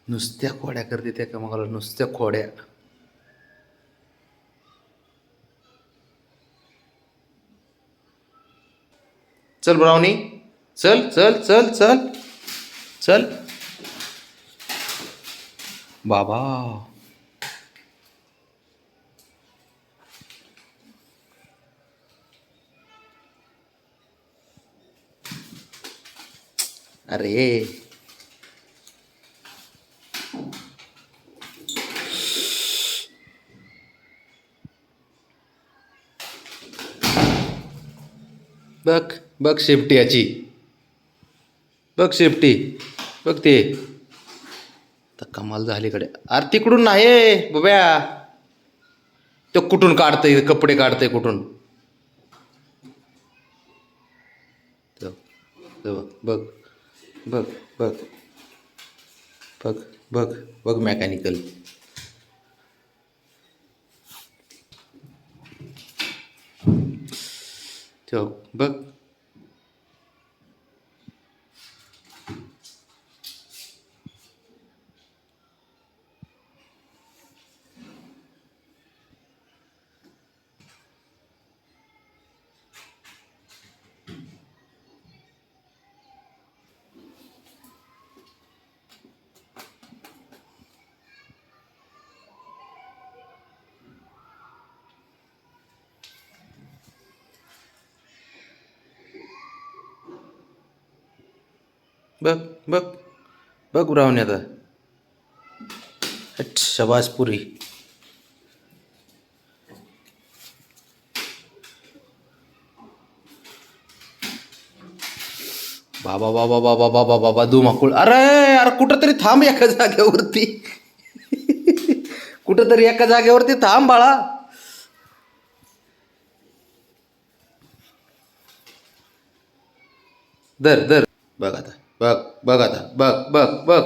नुसत्या खोड्या करते त्या का मला नुसत्या खोड्या. चल ब्राउनी, चल चल चल चल चल बाबा. अरे बघ बघ शेपटी याची, बघ शेपटी, बघ ते. तर कमाल झाली कडे. अरे तिकडून नाही बब्या, तो कुठून काढतंय कपडे, काढतंय कुठून. तो तो बघ बघ बघ बघ बघ बघ मेकॅनिकल. तो बघ. बघ बघ बघ ब्राऊन आता. हट, शबाज पुरी. बाबा बाबा बाबा बाबा बाबा धुमाकूळ. अरे अरे कुठं तरी थांब एका जागेवरती. कुठं तरी एका जागेवरती थांब बाळा. धर धर. बघ आता, बघ बघ आता, बघ बघ बघ.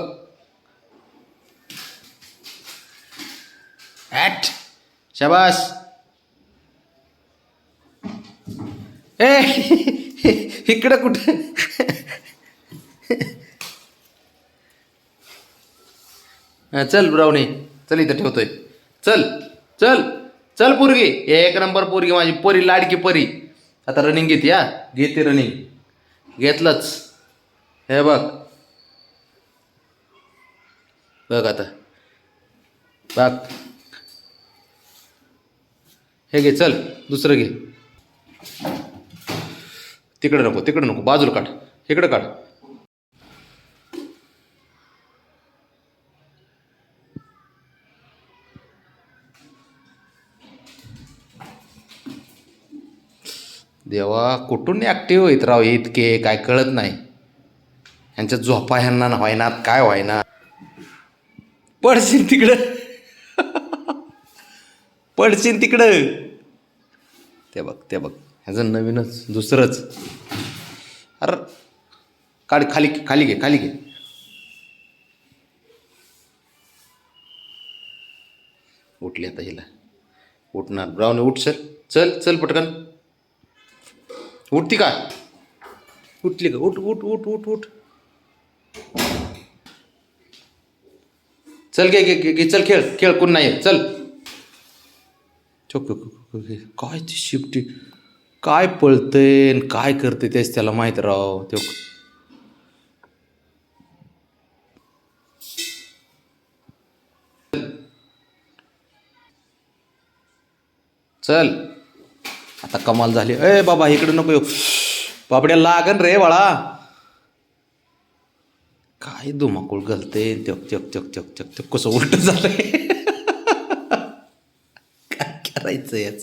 ॲट, शाबास. ए इकडं कुठं. हा, चल ब्राऊनी, चल इथं ठेवतोय. चल चल चल पोरगी, एक नंबर पोरगी माझी परी, लाडकी परी. आता रनिंग घेते, या घेते रनिंग. घेतलंच. हे बघ बघ आता, बघ. हे घे, चल दुसरं घे. तिकडं नको, तिकडं नको, बाजूला काढ, इकडं काढ. देवा, कुठून ॲक्टिव्ह होईत राव इतके, काय कळत नाही. ह्यांच्या झोपा ह्यांना व्हायनात, काय व्हायना. पडशील तिकडं. पडशील तिकडं. ते बघ ते बघ, ह्याचं नवीनच दुसरंच. अरे काढ, खाली खाली घे, खाली घे. उठली आता हिला. उठणार ब्राऊन, उठ. चल चल चल पटकन. उठती का, उठली का, उठ उठ उठ उठ उठ. चल घे घे घे, चल खेळ खेळ, कोण नाही येत, चल. चोक काय ती शिफ्टी, काय पळतंय काय करते तेच त्याला माहीत राव. तो चल आता, कमाल झाली. ए बाबा इकडे नको येऊ, बाबड्या लागन रे बाळा. काय धुमाकूळ घालते. चक चक चक चक चक चक, कसं उलट झालंय. काय करायचं याच.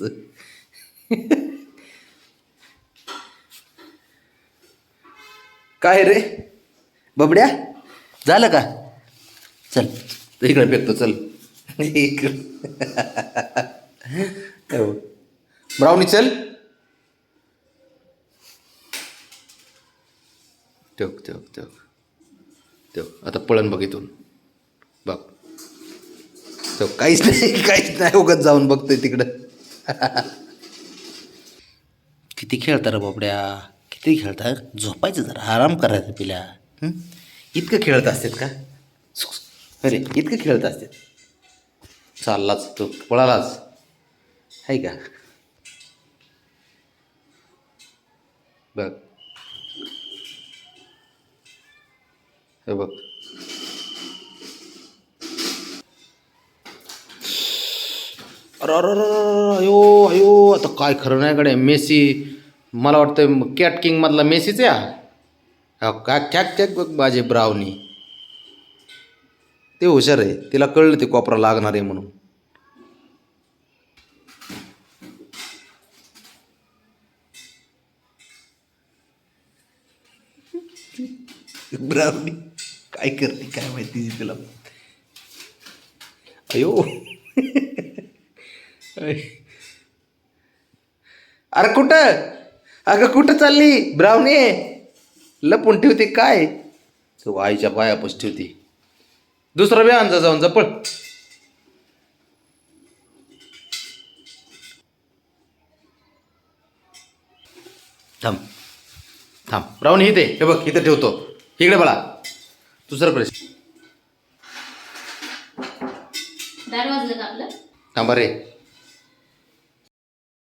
काय रे बाबड्या, झालं का. चल इकडे फेकतो, चल ब्राउनी, चल. ठेव ठेव ठेव ठेव. आता पळण बघ इथून, बघ. तो काहीच नाही, काहीच नाही, उगाच जाऊन बघतोय तिकडं. किती खेळता रे बाबड्या, किती खेळता. झोपायचं जरा, आराम करायचं पिल्या. इतकं खेळत असतात का. अरे इतकं खेळत असते. चाललाच तो पळालाच आहे का. बघ हे बघ. अरे अरे अरे अरे, अयो अयो आता काय खरं नाही कडे. मेसी मला वाटतं कॅट किंग मधला मेसीच या. काय ठॅक ठॅक बघ माझे ब्रावनी. ते हुशार आहे, तिला कळलं ते कोपरा लागणार आहे म्हणून. ब्रावनी काय करते काय माहिती तिला. अयो अरे कुठं, अगं कुठं चालली ब्रावनी. लपून ठेवते काय. तो आईच्या पायापाशी ठेवते. दुसरा बी आणजा जाऊन जपळ. थांब थांब ब्रावनी इथे हे बघ इथे ठेवतो. इकडे बळा दुसरं दार वाजलं का आपलं? थांबा रे.